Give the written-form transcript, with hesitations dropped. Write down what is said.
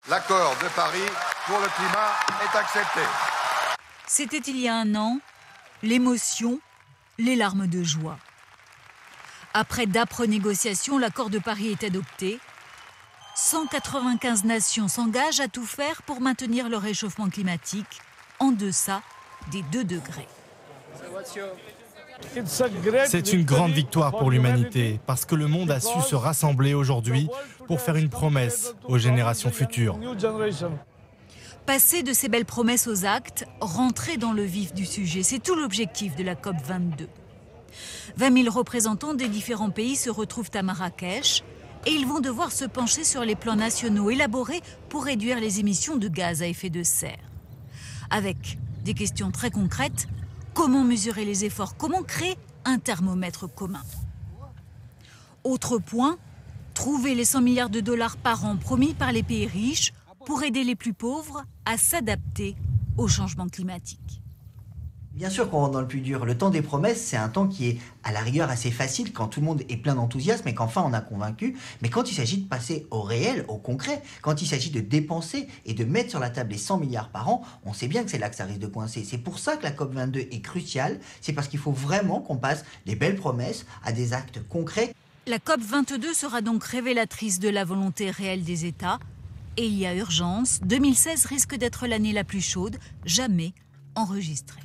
L'accord de Paris pour le climat est accepté. C'était il y a un an, l'émotion, les larmes de joie. Après d'âpres négociations, l'accord de Paris est adopté. 195 nations s'engagent à tout faire pour maintenir le réchauffement climatique en deçà des 2 degrés. C'est une grande victoire pour l'humanité parce que le monde a su se rassembler aujourd'hui pour faire une promesse aux générations futures. Passer de ces belles promesses aux actes, rentrer dans le vif du sujet, c'est tout l'objectif de la COP22. 20 000 représentants des différents pays se retrouvent à Marrakech et ils vont devoir se pencher sur les plans nationaux élaborés pour réduire les émissions de gaz à effet de serre. Avec des questions très concrètes, comment mesurer les efforts, comment créer un thermomètre commun? Autre point, trouver les 100 milliards de dollars par an promis par les pays riches pour aider les plus pauvres à s'adapter au changement climatique. Bien sûr qu'on rentre dans le plus dur. Le temps des promesses, c'est un temps qui est à la rigueur assez facile quand tout le monde est plein d'enthousiasme et qu'enfin on a convaincu. Mais quand il s'agit de passer au réel, au concret, quand il s'agit de dépenser et de mettre sur la table les 100 milliards par an, on sait bien que c'est là que ça risque de coincer. C'est pour ça que la COP22 est cruciale. C'est parce qu'il faut vraiment qu'on passe des belles promesses à des actes concrets. La COP22 sera donc révélatrice de la volonté réelle des États. Et il y a urgence, 2016 risque d'être l'année la plus chaude jamais enregistrée.